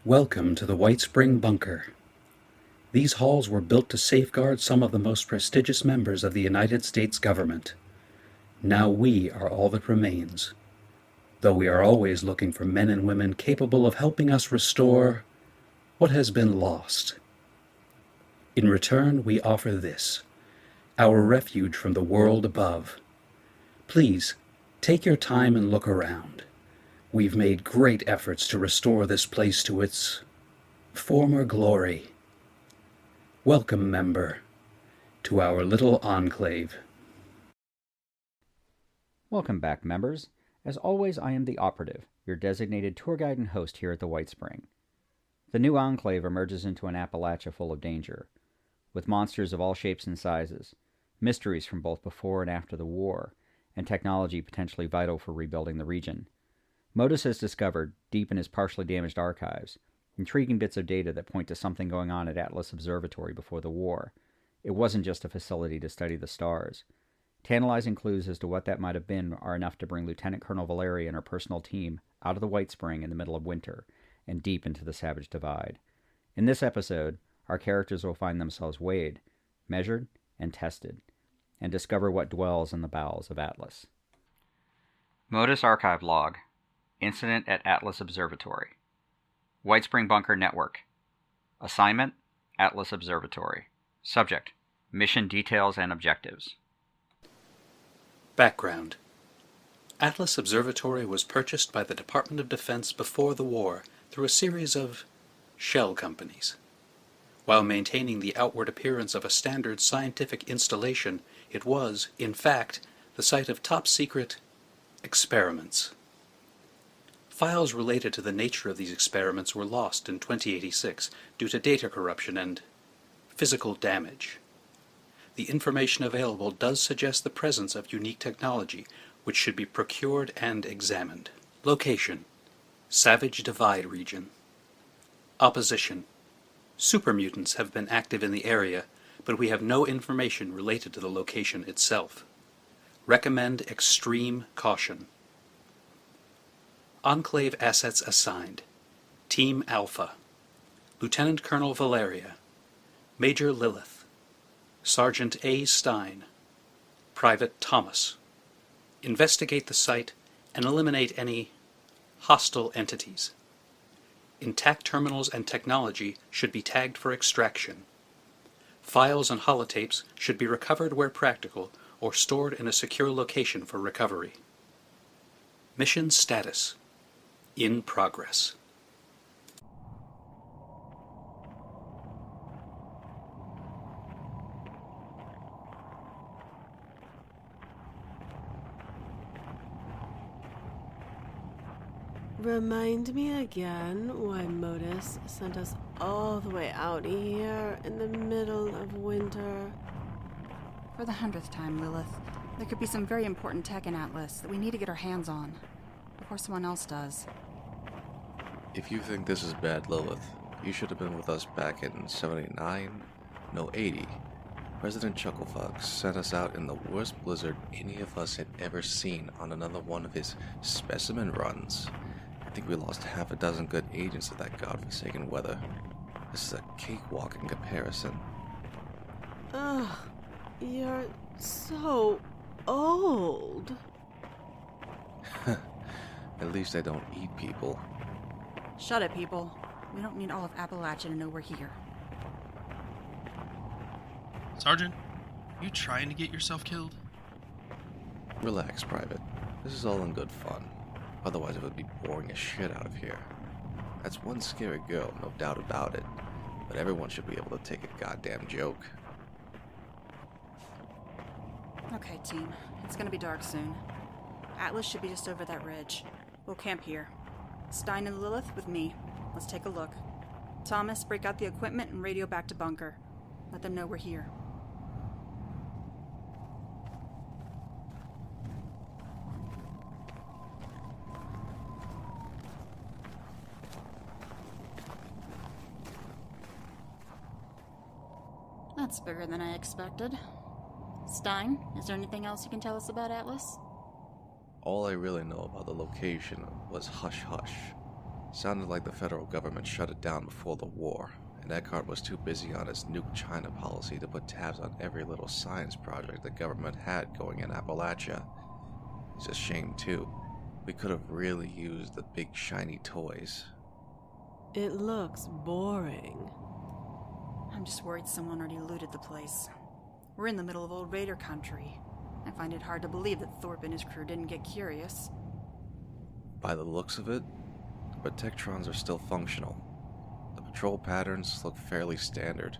Welcome to the White Spring Bunker. These halls were built to safeguard some of the most prestigious members of the United States government. Now we are all that remains, though we are always looking for men and women capable of helping us restore what has been lost. In return, we offer this, our refuge from the world above. Please, take your time and look around. We've made great efforts to restore this place to its former glory. Welcome, member, to our little enclave. Welcome back, members. As always, I am the Operative, your designated tour guide and host here at the White Spring. The new enclave emerges into an Appalachia full of danger, with monsters of all shapes and sizes, mysteries from both before and after the war, and technology potentially vital for rebuilding the region. MODUS has discovered, deep in his partially damaged archives, intriguing bits of data that point to something going on at Atlas Observatory before the war. It wasn't just a facility to study the stars. Tantalizing clues as to what that might have been are enough to bring Lieutenant Colonel Valeria and her personal team out of the White Spring in the middle of winter and deep into the Savage Divide. In this episode, our characters will find themselves weighed, measured, and tested, and discover what dwells in the bowels of Atlas. MODUS Archive Log. Incident at Atlas Observatory. White Spring Bunker Network. Assignment, Atlas Observatory. Subject, Mission Details and Objectives. Background. Atlas Observatory was purchased by the Department of Defense before the war through a series of shell companies. While maintaining the outward appearance of a standard scientific installation, it was, in fact, the site of top-secret experiments. Files related to the nature of these experiments were lost in 2086 due to data corruption and physical damage. The information available does suggest the presence of unique technology, which should be procured and examined. Location: Savage Divide region. Opposition: Supermutants have been active in the area, but we have no information related to the location itself. Recommend extreme caution. Enclave assets assigned. Team Alpha. Lieutenant Colonel Valeria. Major Lilith. Sergeant A. Stein. Private Thomas. Investigate the site and eliminate any hostile entities. Intact terminals and technology should be tagged for extraction. Files and holotapes should be recovered where practical or stored in a secure location for recovery. Mission status: in progress. Remind me again why MODUS sent us all the way out here in the middle of winter. For the 100th time, Lilith. There could be some very important tech in Atlas that we need to get our hands on, before someone else does. If you think this is bad, Lilith, you should have been with us back in 79, no 80. President Chucklefox sent us out in the worst blizzard any of us had ever seen on another one of his specimen runs. I think we lost half a dozen good agents of that godforsaken weather. This is a cakewalk in comparison. Ugh, you're so old. At least I don't eat people. Shut it, people. We don't need all of Appalachia to know we're here. Sergeant, you trying to get yourself killed? Relax, Private. This is all in good fun. Otherwise it would be boring as shit out of here. That's one scary girl, no doubt about it. But everyone should be able to take a goddamn joke. Okay, team. It's gonna be dark soon. Atlas should be just over that ridge. We'll camp here. Stein and Lilith with me. Let's take a look. Thomas, break out the equipment and radio back to bunker. Let them know we're here. That's bigger than I expected. Stein, is there anything else you can tell us about Atlas? All I really know about the location was hush-hush. Sounded like the federal government shut it down before the war, and Eckhart was too busy on his nuke China policy to put tabs on every little science project the government had going in Appalachia. It's a shame, too. We could have really used the big shiny toys. It looks boring. I'm just worried someone already looted the place. We're in the middle of old raider country. I find it hard to believe that Thorpe and his crew didn't get curious. By the looks of it, the protectrons are still functional. The patrol patterns look fairly standard.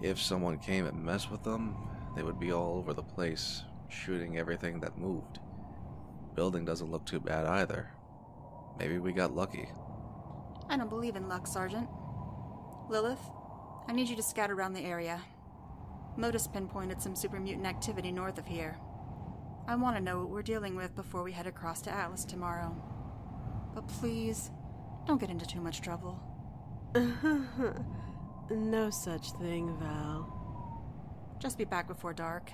If someone came and messed with them, they would be all over the place, shooting everything that moved. Building doesn't look too bad either. Maybe we got lucky. I don't believe in luck, Sergeant. Lilith, I need you to scout around the area. MODUS pinpointed some super mutant activity north of here. I want to know what we're dealing with before we head across to Atlas tomorrow. But please, don't get into too much trouble. No such thing, Val. Just be back before dark.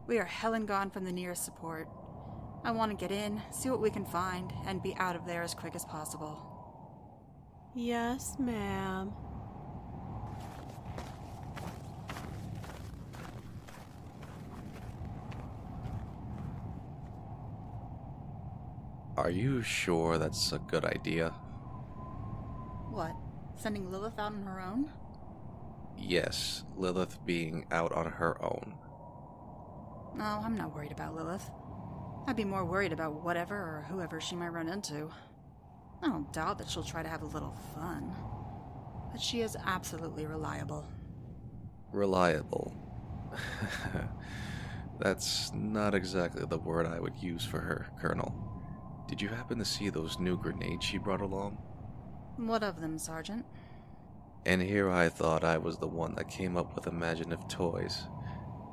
We are hell and gone from the nearest support. I want to get in, see what we can find, and be out of there as quick as possible. Yes, ma'am. Are you sure that's a good idea? What? Sending Lilith out on her own? Yes, Lilith being out on her own. No, I'm not worried about Lilith. I'd be more worried about whatever or whoever she might run into. I don't doubt that she'll try to have a little fun. But she is absolutely reliable. Reliable. That's not exactly the word I would use for her, Colonel. Did you happen to see those new grenades she brought along? What of them, Sergeant? And here I thought I was the one that came up with imaginative toys,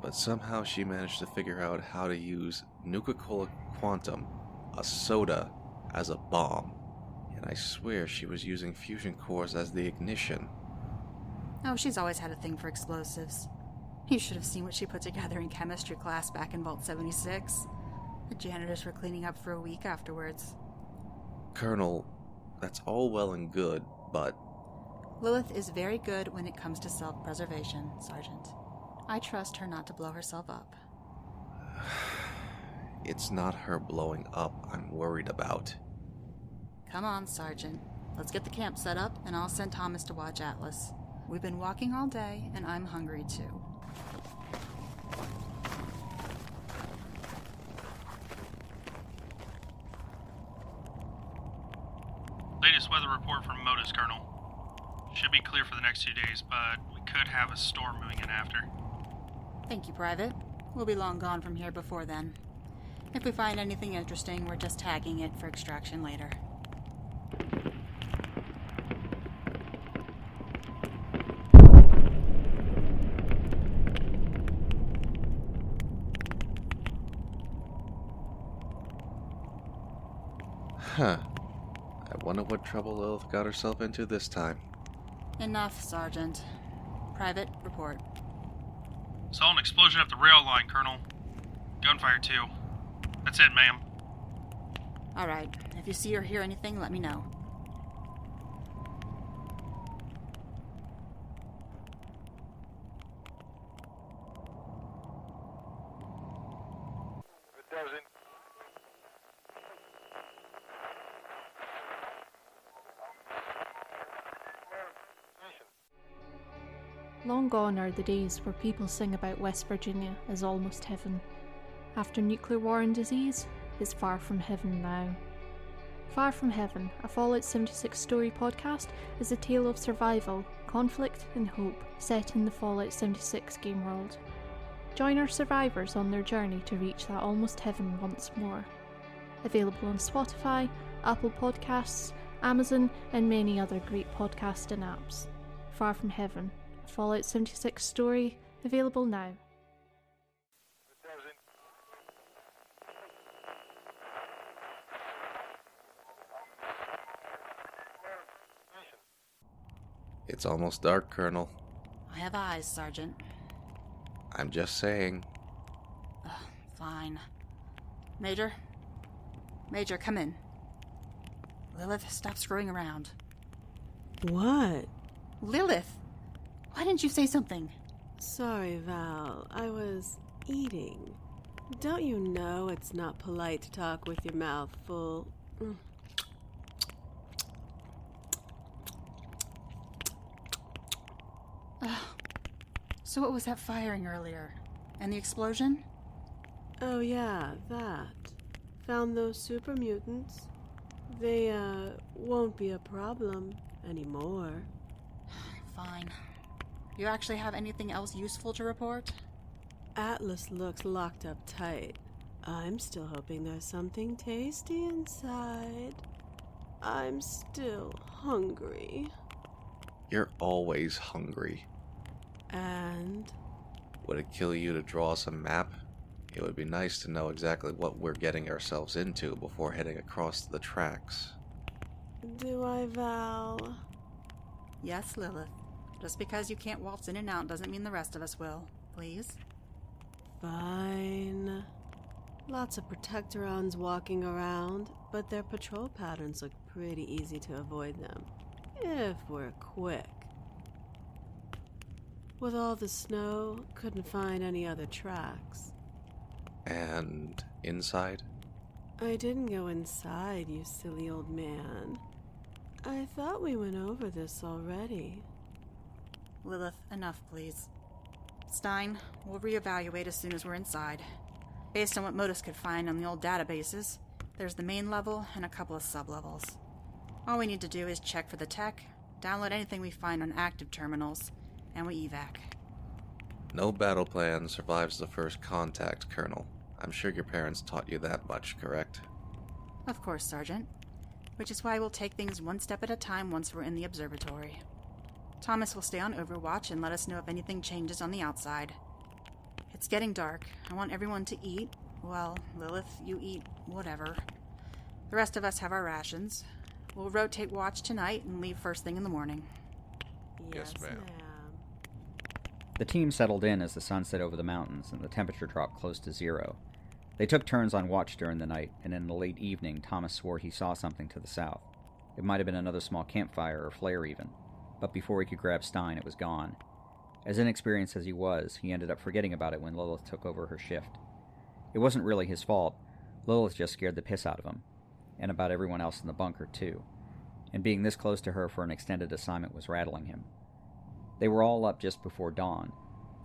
but somehow she managed to figure out how to use Nuka-Cola Quantum, a soda, as a bomb. And I swear she was using fusion cores as the ignition. Oh, she's always had a thing for explosives. You should have seen what she put together in chemistry class back in Vault 76. The janitors were cleaning up for a week afterwards. Colonel, that's all well and good, but... Lilith is very good when it comes to self-preservation, Sergeant. I trust her not to blow herself up. It's not her blowing up I'm worried about. Come on, Sergeant. Let's get the camp set up, and I'll send Thomas to watch Atlas. We've been walking all day, and I'm hungry too. Latest weather report from MODUS, Colonel. Should be clear for the next 2 days, but we could have a storm moving in after. Thank you, Private. We'll be long gone from here before then. If we find anything interesting, we're just tagging it for extraction later. Huh. I wonder what trouble Lilith got herself into this time. Enough, Sergeant. Private, report. Saw an explosion up the rail line, Colonel. Gunfire, too. That's it, ma'am. Alright, if you see or hear anything, let me know. Long gone are the days where people sing about West Virginia as almost heaven. After nuclear war and disease, it's far from heaven now. Far from Heaven, a Fallout 76 story podcast, is a tale of survival, conflict, and hope set in the Fallout 76 game world. Join our survivors on their journey to reach that almost heaven once more. Available on Spotify, Apple Podcasts, Amazon, and many other great podcasting apps. Far from Heaven, a Fallout 76 story, available now. It's almost dark, Colonel. I have eyes, Sergeant. I'm just saying. Fine. Major? Major, come in. Lilith, stop screwing around. What? Lilith! Why didn't you say something? Sorry, Val. I was eating. Don't you know it's not polite to talk with your mouth full? So what was that firing earlier? And the explosion? Oh yeah, that. Found those super mutants. They, won't be a problem anymore. Fine. You actually have anything else useful to report? Atlas looks locked up tight. I'm still hoping there's something tasty inside. I'm still hungry. You're always hungry. And? Would it kill you to draw us a map? It would be nice to know exactly what we're getting ourselves into before heading across the tracks. Do I, Val? Yes, Lilith. Just because you can't waltz in and out doesn't mean the rest of us will. Please? Fine. Lots of Protectorons walking around, but their patrol patterns look pretty easy to avoid them. If we're quick. With all the snow, couldn't find any other tracks. And inside? I didn't go inside, you silly old man. I thought we went over this already. Lilith, enough, please. Stein, we'll reevaluate as soon as we're inside. Based on what MODUS could find on the old databases, there's the main level and a couple of sub-levels. All we need to do is check for the tech, download anything we find on active terminals, and we evac. No battle plan survives the first contact, Colonel. I'm sure your parents taught you that much, correct? Of course, Sergeant. Which is why we'll take things one step at a time once we're in the observatory. Thomas will stay on Overwatch and let us know if anything changes on the outside. It's getting dark. I want everyone to eat. Well, Lilith, you eat whatever. The rest of us have our rations. We'll rotate watch tonight and leave first thing in the morning. Yes, ma'am. The team settled in as the sun set over the mountains and the temperature dropped close to zero. They took turns on watch during the night, and in the late evening, Thomas swore he saw something to the south. It might have been another small campfire or flare even, but before he could grab Stein, it was gone. As inexperienced as he was, he ended up forgetting about it when Lilith took over her shift. It wasn't really his fault. Lilith just scared the piss out of him, and about everyone else in the bunker, too. And being this close to her for an extended assignment was rattling him. They were all up just before dawn.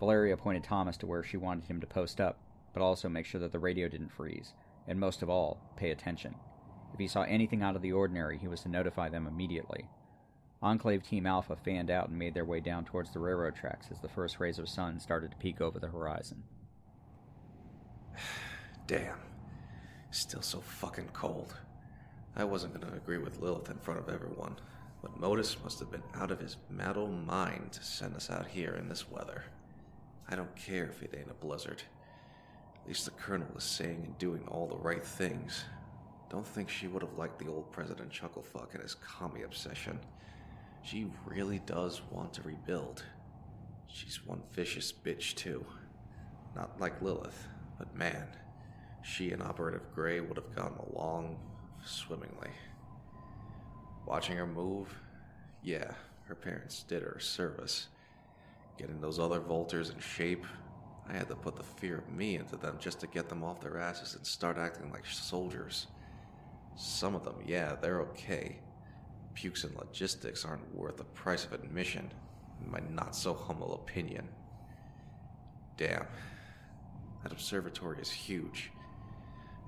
Valeria pointed Thomas to where she wanted him to post up, but also make sure that the radio didn't freeze, and most of all, pay attention. If he saw anything out of the ordinary, he was to notify them immediately. Enclave Team Alpha fanned out and made their way down towards the railroad tracks as the first rays of sun started to peek over the horizon. Damn. Still so fucking cold. I wasn't gonna agree with Lilith in front of everyone, but MODUS must have been out of his metal mind to send us out here in this weather. I don't care if it ain't a blizzard. At least the Colonel is saying and doing all the right things. Don't think she would have liked the old President Chucklefuck and his commie obsession. She really does want to rebuild. She's one vicious bitch, too. Not like Lilith, but man, she and Operative Gray would have gotten along swimmingly. Watching her move, yeah, her parents did her a service. Getting those other Volters in shape, I had to put the fear of me into them just to get them off their asses and start acting like soldiers. Some of them, yeah, they're okay. Pukes and logistics aren't worth the price of admission, in my not-so-humble opinion. Damn, that observatory is huge.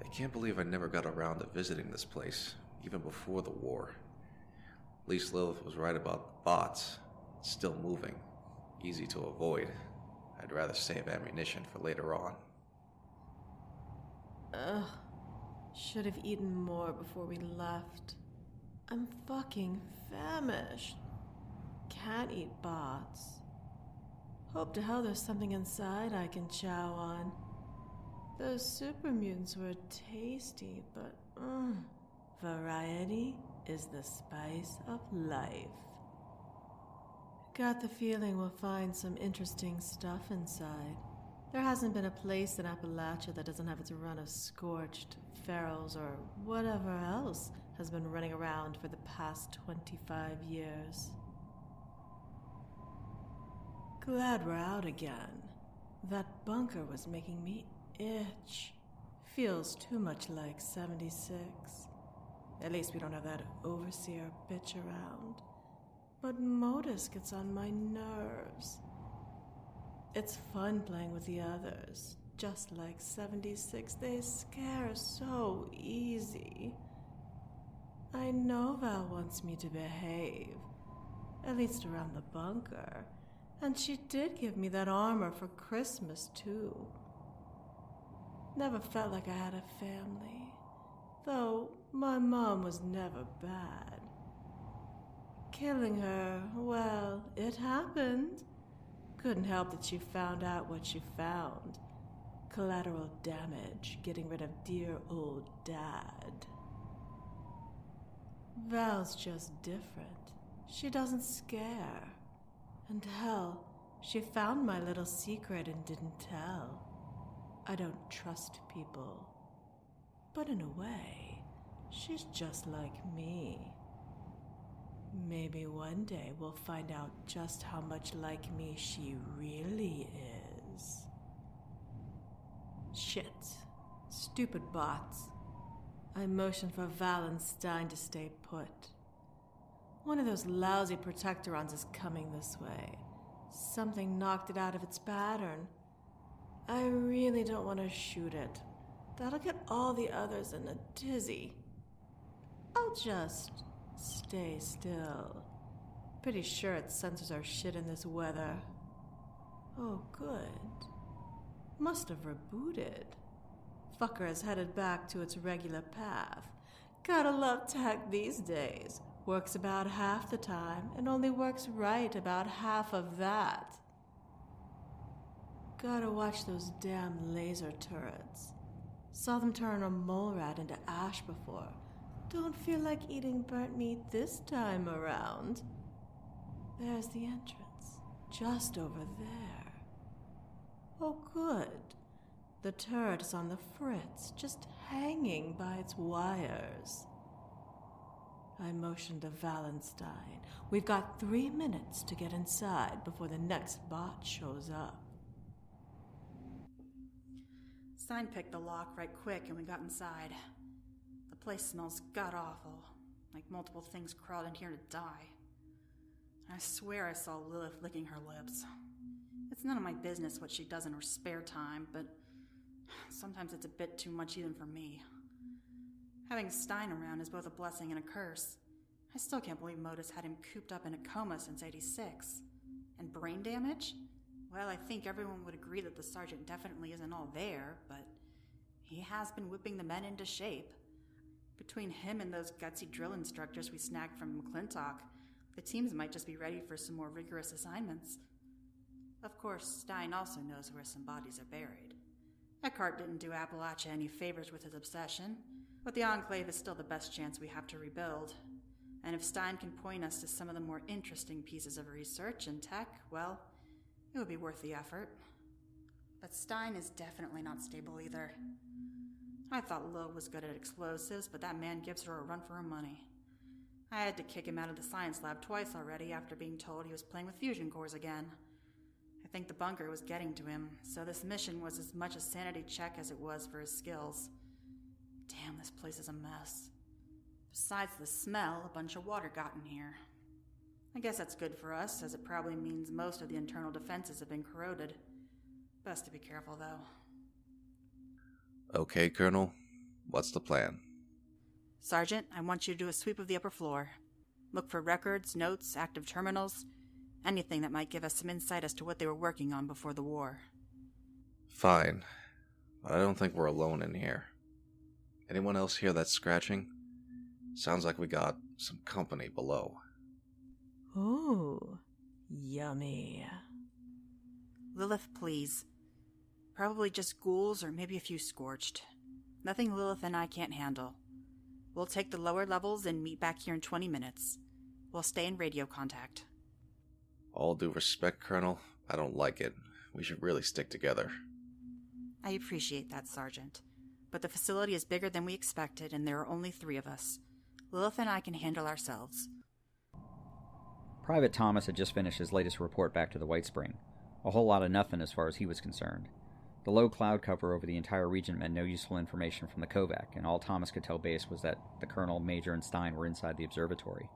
I can't believe I never got around to visiting this place, even before the war. At least Lilith was right about the bots. It's still moving. Easy to avoid. I'd rather save ammunition for later on. Ugh. Should have eaten more before we left. I'm fucking famished. Can't eat bots. Hope to hell there's something inside I can chow on. Those super mutants were tasty, but variety is the spice of life. Got the feeling we'll find some interesting stuff inside. There hasn't been a place in Appalachia that doesn't have its run of scorched, ferals, or whatever else has been running around for the past 25 years. Glad we're out again. That bunker was making me itch. Feels too much like 76. At least we don't have that overseer bitch around. But MODUS gets on my nerves. It's fun playing with the others. Just like 76, they scare so easy. I know Val wants me to behave, at least around the bunker. And she did give me that armor for Christmas, too. Never felt like I had a family, though my mom was never bad. Killing her, well, it happened. Couldn't help that she found out what she found. Collateral damage, getting rid of dear old Dad. Val's just different. She doesn't scare. And hell, she found my little secret and didn't tell. I don't trust people. But in a way, she's just like me. Maybe one day we'll find out just how much like me she really is. Shit. Stupid bots. I motioned for Val and Stein to stay put. One of those lousy protectorons is coming this way. Something knocked it out of its pattern. I really don't want to shoot it. That'll get all the others in a tizzy. I'll just stay still. Pretty sure it senses our shit in this weather. Oh, good. Must have rebooted. Fucker has headed back to its regular path. Gotta love tech these days. Works about half the time and only works right about half of that. Gotta watch those damn laser turrets. Saw them turn a mole rat into ash before. Don't feel like eating burnt meat this time around. There's the entrance, just over there. Oh, good. The turret is on the fritz, just hanging by its wires. I motioned to Valentine. We've got 3 minutes to get inside before the next bot shows up. Stein picked the lock right quick and we got inside. The place smells god-awful, like multiple things crawled in here to die. I swear I saw Lilith licking her lips. It's none of my business what she does in her spare time, but sometimes it's a bit too much even for me. Having Stein around is both a blessing and a curse. I still can't believe MODUS had him cooped up in a coma since '86. And brain damage? Well, I think everyone would agree that the sergeant definitely isn't all there, but he has been whipping the men into shape. Between him and those gutsy drill instructors we snagged from McClintock, the teams might just be ready for some more rigorous assignments. Of course, Stein also knows where some bodies are buried. Eckhart didn't do Appalachia any favors with his obsession, but the Enclave is still the best chance we have to rebuild. And if Stein can point us to some of the more interesting pieces of research and tech, well, it would be worth the effort. But Stein is definitely not stable either. I thought Lil was good at explosives, but that man gives her a run for her money. I had to kick him out of the science lab twice already after being told he was playing with fusion cores again. I think the bunker was getting to him, so this mission was as much a sanity check as it was for his skills. Damn, this place is a mess. Besides the smell, a bunch of water got in here. I guess that's good for us, as it probably means most of the internal defenses have been corroded. Best to be careful, though. Okay, Colonel. What's the plan? Sergeant, I want you to do a sweep of the upper floor. Look for records, notes, active terminals, anything that might give us some insight as to what they were working on before the war. Fine. But I don't think we're alone in here. Anyone else hear that scratching? Sounds like we got some company below. Ooh, yummy. Lilith, please. Probably just ghouls or maybe a few scorched. Nothing Lilith and I can't handle. We'll take the lower levels and meet back here in 20 minutes. We'll stay in radio contact. All due respect, Colonel, I don't like it. We should really stick together. I appreciate that, Sergeant. But the facility is bigger than we expected, and there are only 3 of us. Lilith and I can handle ourselves. Private Thomas had just finished his latest report back to the White Spring. A whole lot of nothing as far as he was concerned. The low cloud cover over the entire region meant no useful information from the Kovac, and all Thomas could tell Base was that the Colonel, Major, and Stein were inside the observatory.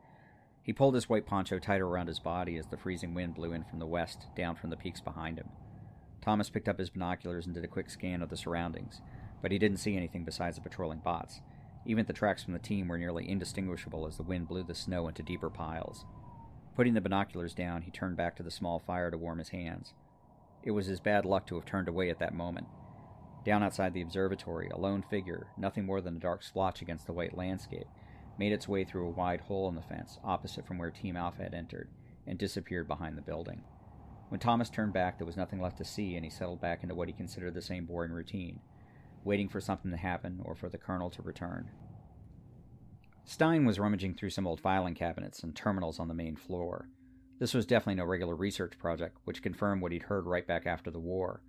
He pulled his white poncho tighter around his body as the freezing wind blew in from the west, down from the peaks behind him. Thomas picked up his binoculars and did a quick scan of the surroundings, but he didn't see anything besides the patrolling bots. Even the tracks from the team were nearly indistinguishable as the wind blew the snow into deeper piles. Putting the binoculars down, he turned back to the small fire to warm his hands. It was his bad luck to have turned away at that moment. Down outside the observatory, a lone figure, nothing more than a dark splotch against the white landscape, made its way through a wide hole in the fence opposite from where Team Alpha had entered, and disappeared behind the building. When Thomas turned back, there was nothing left to see, and he settled back into what he considered the same boring routine, waiting for something to happen or for the Colonel to return. Stein was rummaging through some old filing cabinets and terminals on the main floor. This was definitely no regular research project, which confirmed what he'd heard right back after the war.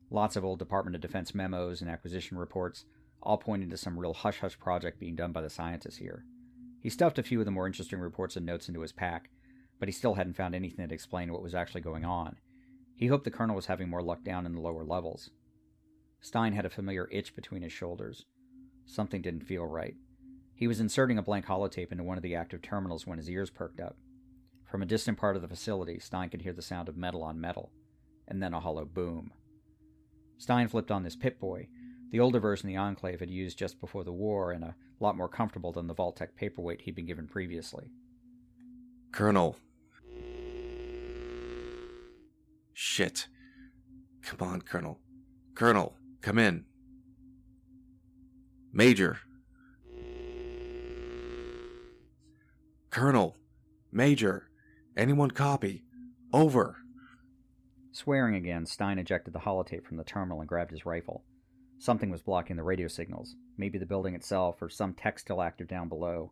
Lots of old Department of Defense memos and acquisition reports, all pointing to some real hush-hush project being done by the scientists here. He stuffed a few of the more interesting reports and notes into his pack, but he still hadn't found anything that explained what was actually going on. He hoped the Colonel was having more luck down in the lower levels. Stein had a familiar itch between his shoulders. Something didn't feel right. He was inserting a blank holotape into one of the active terminals when his ears perked up. From a distant part of the facility, Stein could hear the sound of metal on metal, and then a hollow boom. Stein flipped on this Pip-Boy, the older version the Enclave had used just before the war, and a lot more comfortable than the Vault-Tec paperweight he'd been given previously. Colonel. Shit. Come on, Colonel. Colonel, come in. Major. Colonel. Major. Anyone copy? Over. Swearing again, Stein ejected the holotape from the terminal and grabbed his rifle. Something was blocking the radio signals, maybe the building itself or some tech still active down below.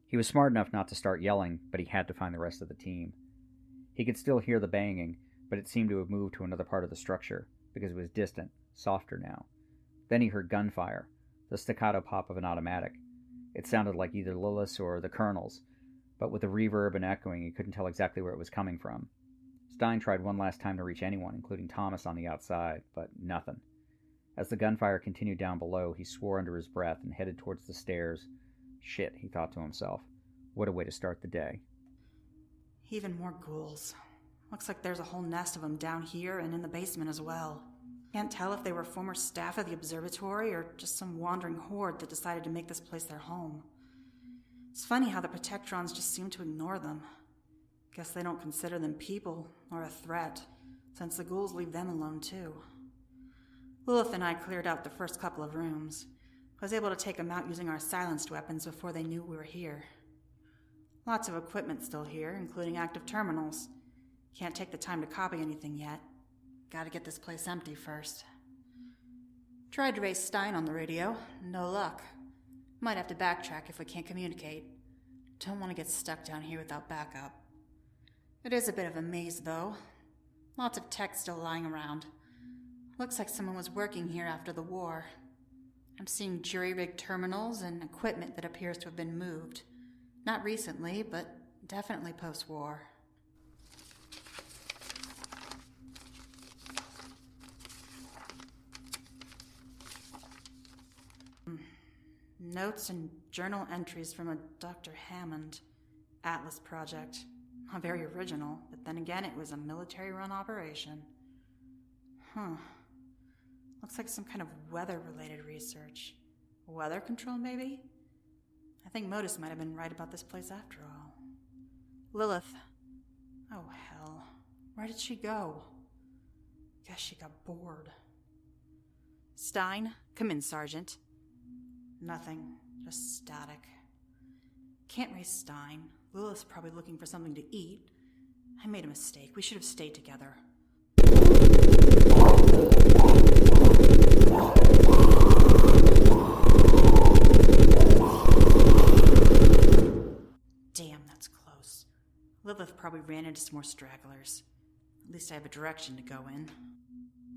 He was smart enough not to start yelling, but he had to find the rest of the team. He could still hear the banging, but it seemed to have moved to another part of the structure, because it was distant, softer now. Then he heard gunfire, the staccato pop of an automatic. It sounded like either Lilith's or the Colonel's, but with the reverb and echoing, he couldn't tell exactly where it was coming from. Stein tried one last time to reach anyone, including Thomas on the outside, but nothing. As the gunfire continued down below, he swore under his breath and headed towards the stairs. Shit, he thought to himself. What a way to start the day. Even more ghouls. Looks like there's a whole nest of them down here and in the basement as well. Can't tell if they were former staff of the observatory or just some wandering horde that decided to make this place their home. It's funny how the Protectrons just seem to ignore them. Guess they don't consider them people or a threat, since the ghouls leave them alone too. Lilith and I cleared out the first couple of rooms. I was able to take them out using our silenced weapons before they knew we were here. Lots of equipment still here, including active terminals. Can't take the time to copy anything yet. Gotta get this place empty first. Tried to raise Stein on the radio. No luck. Might have to backtrack if we can't communicate. Don't want to get stuck down here without backup. It is a bit of a maze, though. Lots of tech still lying around. Looks like someone was working here after the war. I'm seeing jury-rigged terminals and equipment that appears to have been moved. Not recently, but definitely post-war. Notes and journal entries from a Dr. Hammond. Atlas project. Not very original, but then again it was a military-run operation. Looks like some kind of weather-related research. Weather control, maybe? I think MODUS might have been right about this place after all. Lilith. Oh, hell. Where did she go? Guess she got bored. Stein, come in, Sergeant. Nothing. Just static. Can't raise Stein. Lilith's probably looking for something to eat. I made a mistake. We should have stayed together. Damn, that's close. Lilith probably ran into some more stragglers. At least I have a direction to go in.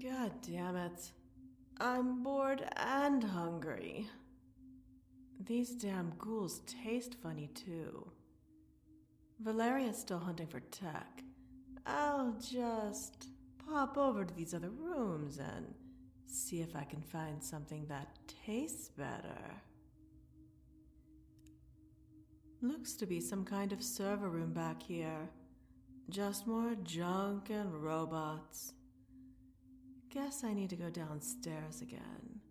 God damn it. I'm bored and hungry. These damn ghouls taste funny too. Valeria's still hunting for tech. I'll just pop over to these other rooms and see if I can find something that tastes better. Looks to be some kind of server room back here. Just more junk and robots. Guess I need to go downstairs again.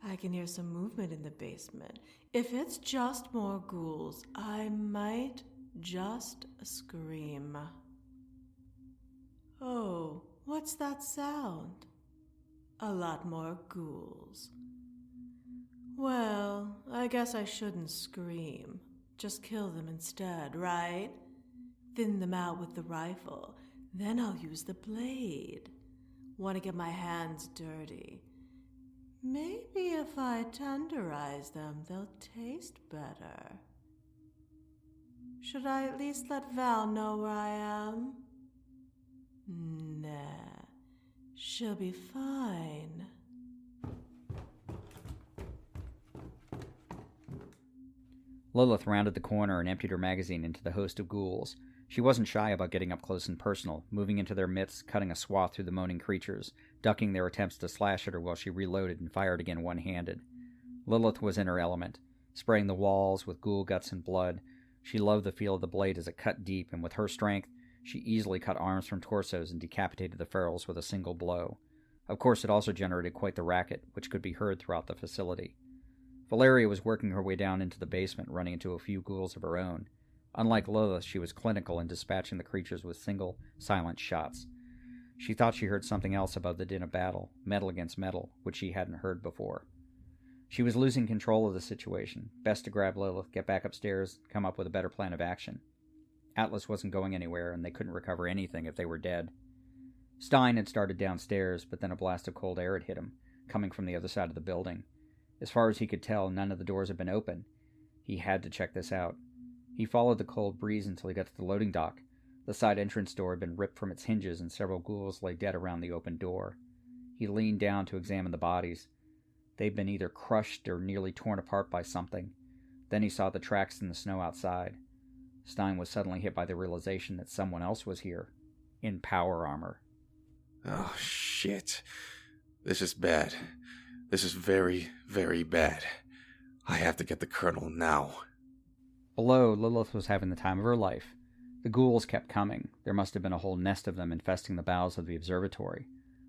I can hear some movement in the basement. If it's just more ghouls, I might just scream. Oh, what's that sound? A lot more ghouls. Well, I guess I shouldn't scream. Just kill them instead, right? Thin them out with the rifle. Then I'll use the blade. Want to get my hands dirty. Maybe if I tenderize them, they'll taste better. Should I at least let Val know where I am? Nah, she'll be fine. Lilith rounded the corner and emptied her magazine into the host of ghouls. She wasn't shy about getting up close and personal, moving into their midst, cutting a swath through the moaning creatures, ducking their attempts to slash at her while she reloaded and fired again one-handed. Lilith was in her element, spraying the walls with ghoul guts and blood. She loved the feel of the blade as it cut deep, and with her strength, she easily cut arms from torsos and decapitated the ferals with a single blow. Of course, it also generated quite the racket, which could be heard throughout the facility. Valeria was working her way down into the basement, running into a few ghouls of her own. Unlike Lilith, she was clinical in dispatching the creatures with single, silent shots. She thought she heard something else above the din of battle, metal against metal, which she hadn't heard before. She was losing control of the situation. Best to grab Lilith, get back upstairs, come up with a better plan of action. Atlas wasn't going anywhere, and they couldn't recover anything if they were dead. Stein had started downstairs, but then a blast of cold air had hit him, coming from the other side of the building. As far as he could tell, none of the doors had been open. He had to check this out. He followed the cold breeze until he got to the loading dock. The side entrance door had been ripped from its hinges, and several ghouls lay dead around the open door. He leaned down to examine the bodies. They'd been either crushed or nearly torn apart by something. Then he saw the tracks in the snow outside. Stein was suddenly hit by the realization that someone else was here, in power armor. Oh, shit. This is bad. This is very, very bad. I have to get the Colonel now. Below, Lilith was having the time of her life. The ghouls kept coming. There must have been a whole nest of them infesting the bowels of the observatory.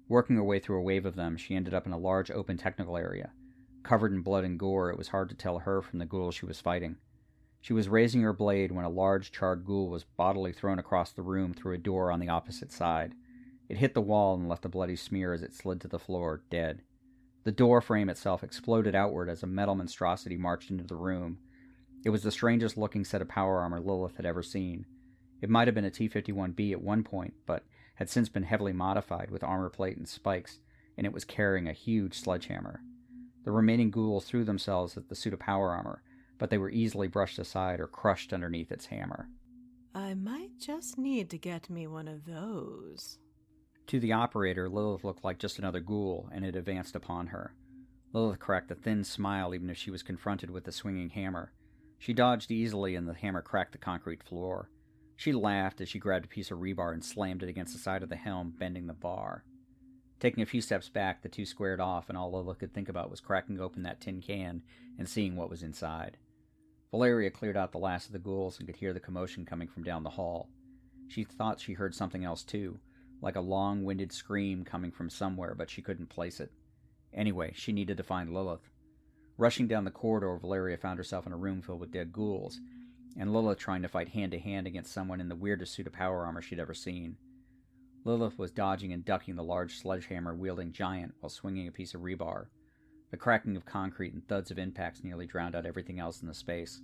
Working her way through a wave of them, she ended up in a large open technical area. Covered in blood and gore, it was hard to tell her from the ghouls she was fighting. She was raising her blade when a large charred ghoul was bodily thrown across the room through a door on the opposite side. It hit the wall and left a bloody smear as it slid to the floor, dead. The door frame itself exploded outward as a metal monstrosity marched into the room. It was the strangest looking set of power armor Lilith had ever seen. It might have been a T-51B at one point, but had since been heavily modified with armor plate and spikes, and it was carrying a huge sledgehammer. The remaining ghouls threw themselves at the suit of power armor, but they were easily brushed aside or crushed underneath its hammer. I might just need to get me one of those. To the operator, Lilith looked like just another ghoul, and it advanced upon her. Lilith cracked a thin smile even if she was confronted with the swinging hammer. She dodged easily, and the hammer cracked the concrete floor. She laughed as she grabbed a piece of rebar and slammed it against the side of the helm, bending the bar. Taking a few steps back, the two squared off, and all Lilith could think about was cracking open that tin can and seeing what was inside. Valeria cleared out the last of the ghouls and could hear the commotion coming from down the hall. She thought she heard something else too, like a long-winded scream coming from somewhere, but she couldn't place it. Anyway, she needed to find Lilith. Rushing down the corridor, Valeria found herself in a room filled with dead ghouls, and Lilith trying to fight hand-to-hand against someone in the weirdest suit of power armor she'd ever seen. Lilith was dodging and ducking the large sledgehammer-wielding giant while swinging a piece of rebar. The cracking of concrete and thuds of impacts nearly drowned out everything else in the space.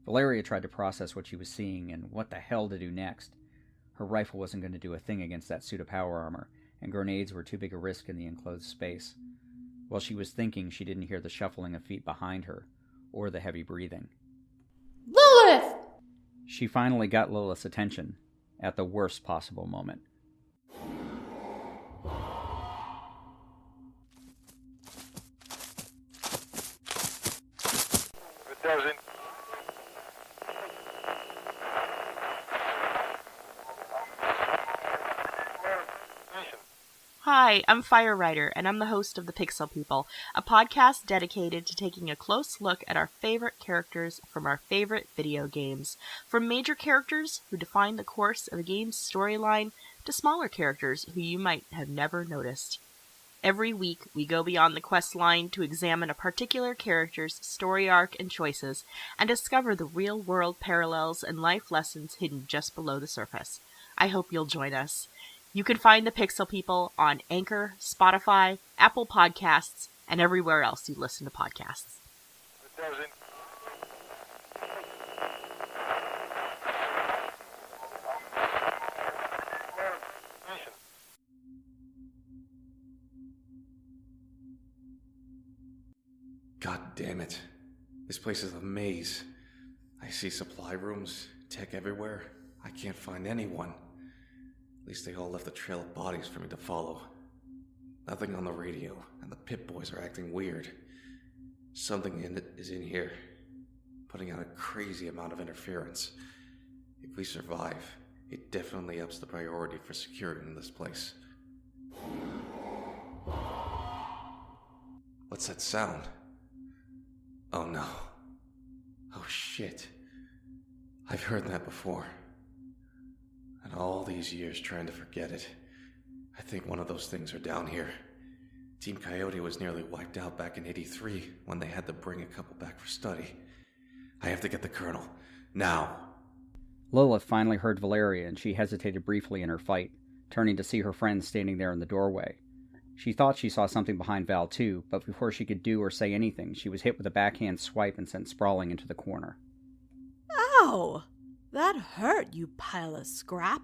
Valeria tried to process what she was seeing and what the hell to do next. Her rifle wasn't going to do a thing against that suit of power armor, and grenades were too big a risk in the enclosed space. While she was thinking, she didn't hear the shuffling of feet behind her, or the heavy breathing. Lilith! She finally got Lilith's attention, at the worst possible moment. Hi, I'm Fire Writer, and I'm the host of The Pixel People, a podcast dedicated to taking a close look at our favorite characters from our favorite video games. From major characters who define the course of a game's storyline to smaller characters who you might have never noticed. Every week, we go beyond the quest line to examine a particular character's story arc and choices, and discover the real-world parallels and life lessons hidden just below the surface. I hope you'll join us. You can find the Pixel People on Anchor, Spotify, Apple Podcasts, and everywhere else you listen to podcasts. God damn it. This place is a maze. I see supply rooms, tech everywhere. I can't find anyone. At least they all left a trail of bodies for me to follow. Nothing on the radio, and the Pit Boys are acting weird. Something in it is in here, putting out a crazy amount of interference. If we survive, it definitely ups the priority for security in this place. What's that sound? Oh no. Oh shit. I've heard that before. And all these years trying to forget it. I think one of those things are down here. Team Coyote was nearly wiped out back in '83 when they had to bring a couple back for study. I have to get the Colonel. Now. Lilith finally heard Valeria, and she hesitated briefly in her fight, turning to see her friend standing there in the doorway. She thought she saw something behind Val too, but before she could do or say anything, she was hit with a backhand swipe and sent sprawling into the corner. Ow! That hurt, you pile of scrap.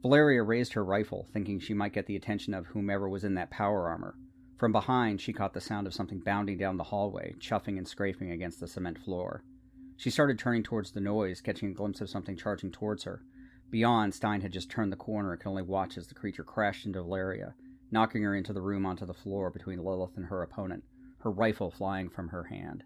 Valeria raised her rifle, thinking she might get the attention of whomever was in that power armor. From behind, she caught the sound of something bounding down the hallway, chuffing and scraping against the cement floor. She started turning towards the noise, catching a glimpse of something charging towards her. Beyond, Stein had just turned the corner and could only watch as the creature crashed into Valeria, knocking her into the room onto the floor between Lilith and her opponent, her rifle flying from her hand.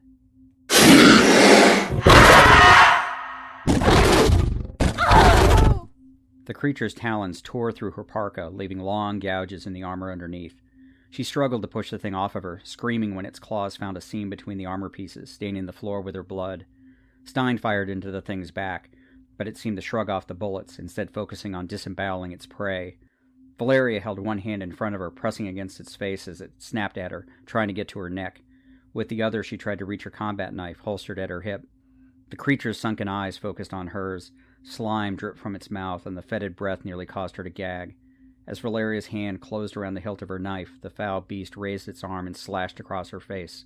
The creature's talons tore through her parka, leaving long gouges in the armor underneath. She struggled to push the thing off of her, screaming when its claws found a seam between the armor pieces, staining the floor with her blood. Stein fired into the thing's back, but it seemed to shrug off the bullets, instead focusing on disemboweling its prey. Valeria held one hand in front of her, pressing against its face as it snapped at her, trying to get to her neck. With the other, she tried to reach her combat knife, holstered at her hip. The creature's sunken eyes focused on hers. Slime dripped from its mouth, and the fetid breath nearly caused her to gag. As Valeria's hand closed around the hilt of her knife, the foul beast raised its arm and slashed across her face,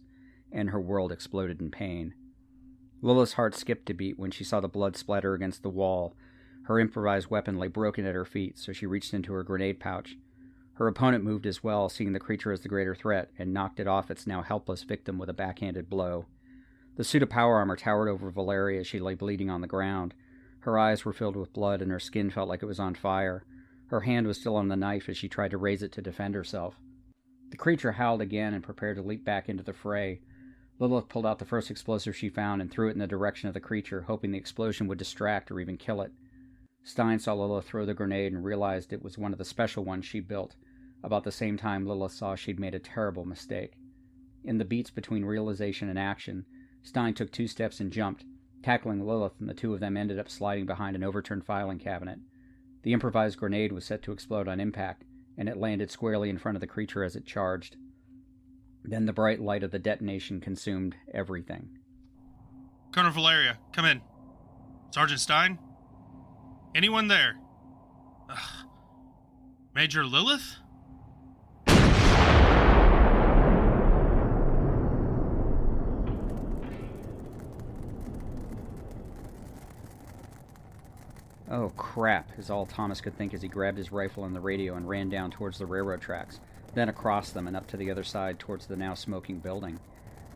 and her world exploded in pain. Lilith's heart skipped a beat when she saw the blood splatter against the wall. Her improvised weapon lay broken at her feet, so she reached into her grenade pouch. Her opponent moved as well, seeing the creature as the greater threat, and knocked it off its now helpless victim with a backhanded blow. The suit of power armor towered over Valeria as she lay bleeding on the ground. Her eyes were filled with blood, and her skin felt like it was on fire. Her hand was still on the knife as she tried to raise it to defend herself. The creature howled again and prepared to leap back into the fray. Lilith pulled out the first explosive she found and threw it in the direction of the creature, hoping the explosion would distract or even kill it. Stein saw Lilith throw the grenade and realized it was one of the special ones she built. About the same time, Lilith saw she'd made a terrible mistake. In the beats between realization and action, Stein took 2 steps and jumped, tackling Lilith, and the two of them ended up sliding behind an overturned filing cabinet. The improvised grenade was set to explode on impact, and it landed squarely in front of the creature as it charged. Then the bright light of the detonation consumed everything. Colonel Valeria, come in. Sergeant Stein? Anyone there? Ugh. Major Lilith? Oh, crap, is all Thomas could think as he grabbed his rifle and the radio and ran down towards the railroad tracks, then across them and up to the other side towards the now smoking building.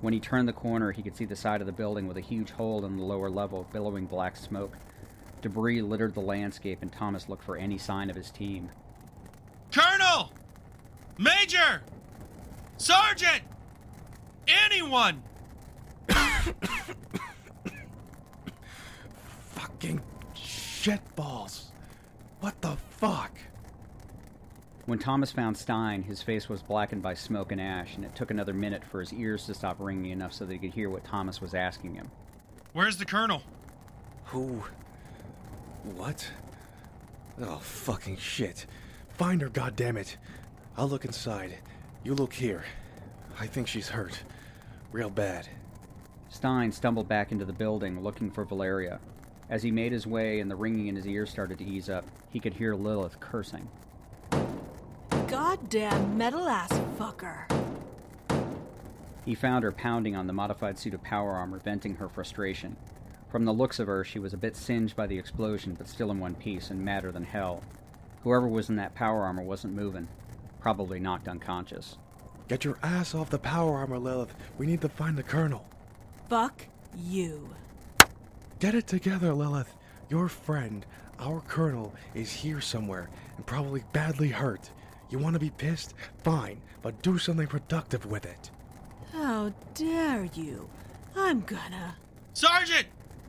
When he turned the corner, he could see the side of the building with a huge hole in the lower level, billowing black smoke. Debris littered the landscape, and Thomas looked for any sign of his team. Colonel! Major! Sergeant! Anyone! Fucking shitballs. What the fuck? When Thomas found Stein, his face was blackened by smoke and ash, and it took another minute for his ears to stop ringing enough so that he could hear what Thomas was asking him. Where's the Colonel? Who? What? Oh, fucking shit. Find her, goddammit. I'll look inside. You look here. I think she's hurt. Real bad. Stein stumbled back into the building, looking for Valeria. As he made his way and the ringing in his ears started to ease up, he could hear Lilith cursing. Goddamn metal-ass fucker. He found her pounding on the modified suit of power armor, venting her frustration. From the looks of her, she was a bit singed by the explosion, but still in one piece and madder than hell. Whoever was in that power armor wasn't moving. Probably knocked unconscious. Get your ass off the power armor, Lilith. We need to find the Colonel. Fuck you. Get it together, Lilith. Your friend, our Colonel, is here somewhere and probably badly hurt. You want to be pissed? Fine, but do something productive with it. How dare you? I'm gonna... Sergeant!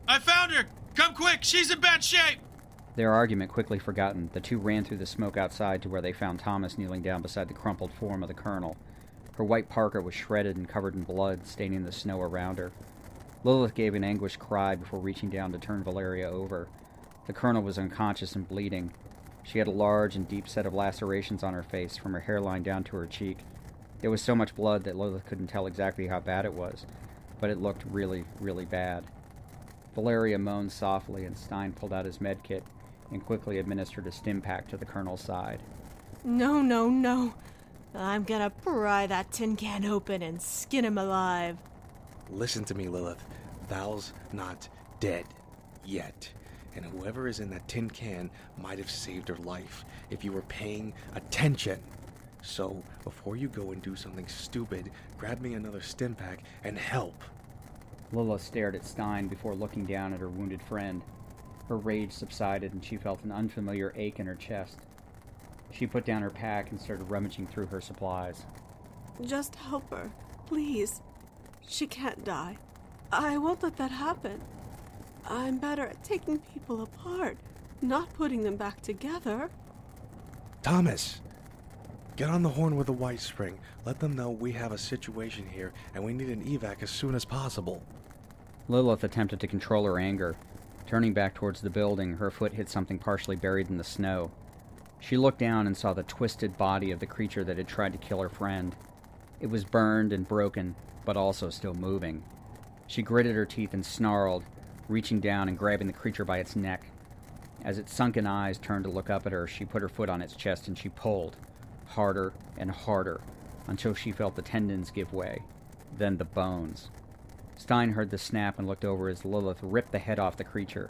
I found her! Come quick, she's in bad shape! Their argument quickly forgotten, the two ran through the smoke outside to where they found Thomas kneeling down beside the crumpled form of the Colonel. Her white parka was shredded and covered in blood, staining the snow around her. Lilith gave an anguished cry before reaching down to turn Valeria over. The Colonel was unconscious and bleeding. She had a large and deep set of lacerations on her face, from her hairline down to her cheek. There was so much blood that Lilith couldn't tell exactly how bad it was, but it looked really, really bad. Valeria moaned softly, and Stein pulled out his medkit and quickly administered a stim pack to the Colonel's side. No, no, no. I'm gonna pry that tin can open and skin him alive. Listen to me, Lilith. Val's not dead. Yet. And whoever is in that tin can might have saved her life if you were paying attention. So, before you go and do something stupid, grab me another stim pack and help. Lilith stared at Stein before looking down at her wounded friend. Her rage subsided and she felt an unfamiliar ache in her chest. She put down her pack and started rummaging through her supplies. Just help her, please. She can't die. I won't let that happen. I'm better at taking people apart, not putting them back together. Thomas! Get on the horn with the White Spring. Let them know we have a situation here and we need an evac as soon as possible. Lilith attempted to control her anger. Turning back towards the building, her foot hit something partially buried in the snow. She looked down and saw the twisted body of the creature that had tried to kill her friend. It was burned and broken, but also still moving. She gritted her teeth and snarled, reaching down and grabbing the creature by its neck. As its sunken eyes turned to look up at her, she put her foot on its chest and she pulled, harder and harder, until she felt the tendons give way, then the bones. Stein heard the snap and looked over as Lilith ripped the head off the creature.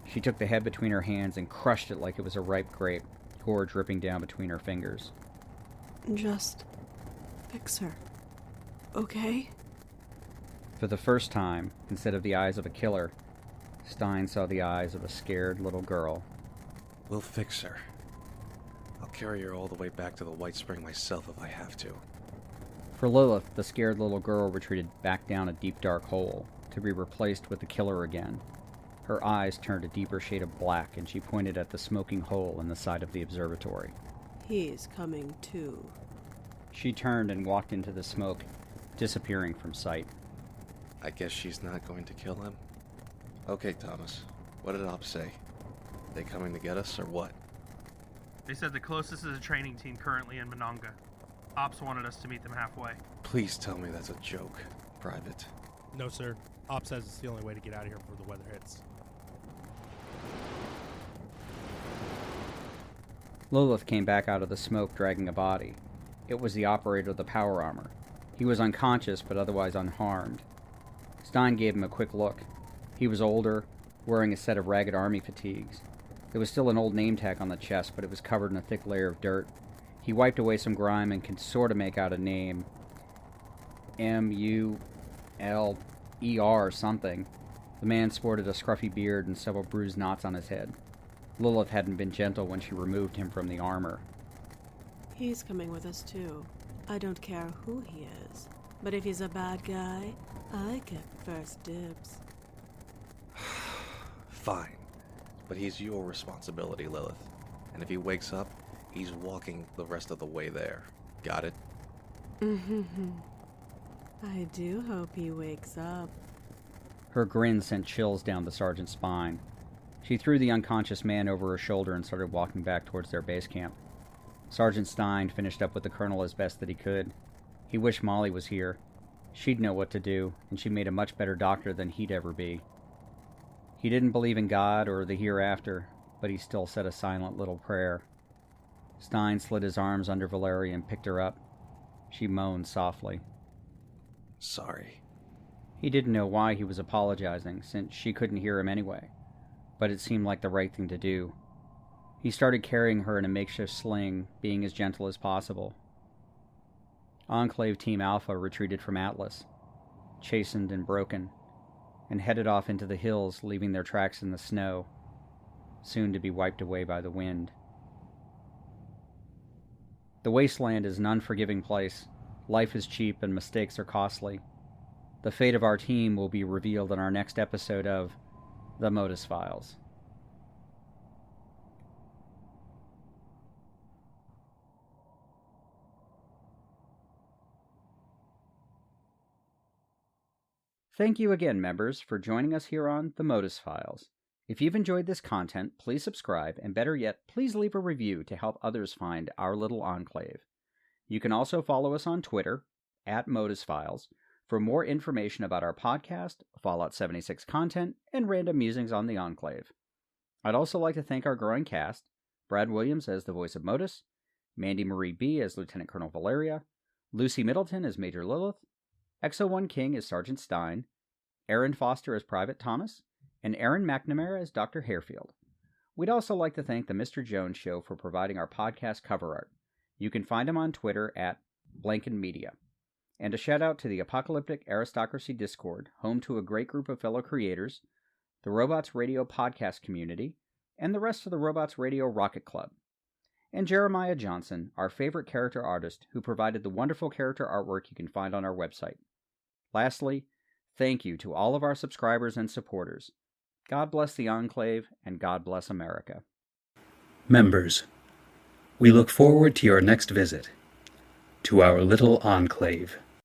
She took the head between her hands and crushed it like it was a ripe grape, gore dripping down between her fingers. Just fix her, okay? For the first time, instead of the eyes of a killer, Stein saw the eyes of a scared little girl. We'll fix her. I'll carry her all the way back to the White Spring myself if I have to. For Lilith, the scared little girl retreated back down a deep dark hole, to be replaced with the killer again. Her eyes turned a deeper shade of black, and she pointed at the smoking hole in the side of the observatory. He's coming too. She turned and walked into the smoke, disappearing from sight. I guess she's not going to kill him? Okay, Thomas. What did Ops say? They coming to get us, or what? They said the closest is a training team currently in Monongah. Ops wanted us to meet them halfway. Please tell me that's a joke, Private. No, sir. Ops says it's the only way to get out of here before the weather hits. Lilith came back out of the smoke dragging a body. It was the operator of the power armor. He was unconscious, but otherwise unharmed. Stein gave him a quick look. He was older, wearing a set of ragged army fatigues. There was still an old name tag on the chest, but it was covered in a thick layer of dirt. He wiped away some grime and could sort of make out a name. M-U-L-E-R or something. The man sported a scruffy beard and several bruised knots on his head. Lilith hadn't been gentle when she removed him from the armor. He's coming with us too. I don't care who he is. But if he's a bad guy, I get first dibs. Fine. But he's your responsibility, Lilith. And if he wakes up, He's walking the rest of the way there. Got it? I do hope he wakes up. Her grin sent chills down the sergeant's spine. She threw the unconscious man over her shoulder and started walking back towards their base camp. Sergeant Stein finished up with the colonel as best that he could. He wished Molly was here. She'd know what to do, and she made a much better doctor than he'd ever be. He didn't believe in God or the hereafter, but he still said a silent little prayer. Stein slid his arms under Valeria and picked her up. She moaned softly. Sorry. He didn't know why he was apologizing, since she couldn't hear him anyway, but it seemed like the right thing to do. He started carrying her in a makeshift sling, being as gentle as possible. Enclave Team Alpha retreated from Atlas, chastened and broken, and headed off into the hills, leaving their tracks in the snow, soon to be wiped away by the wind. The Wasteland is an unforgiving place. Life is cheap and mistakes are costly. The fate of our team will be revealed in our next episode of The MODUS Files. Thank you again, members, for joining us here on The MODUS Files. If you've enjoyed this content, please subscribe, and better yet, please leave a review to help others find our little enclave. You can also follow us on Twitter, @ModusFiles, for more information about our podcast, Fallout 76 content, and random musings on the Enclave. I'd also like to thank our growing cast, Brad Williams as the voice of Modus, Mandy Marie B. as Lieutenant Colonel Valeria, Lucy Middleton as Major Lilith, Exo-1 King as Sergeant Stein, Aaron Foster as Private Thomas, and Aaron McNamara as Dr. Harefield. We'd also like to thank the Mr. Jones Show for providing our podcast cover art. You can find him on Twitter @BlankenMedia. And a shout out to the Apocalyptic Aristocracy Discord, home to a great group of fellow creators, the Robots Radio podcast community, and the rest of the Robots Radio Rocket Club. And Jeremiah Johnson, our favorite character artist, who provided the wonderful character artwork you can find on our website. Lastly, thank you to all of our subscribers and supporters. God bless the Enclave, and God bless America. Members, we look forward to your next visit to our little enclave.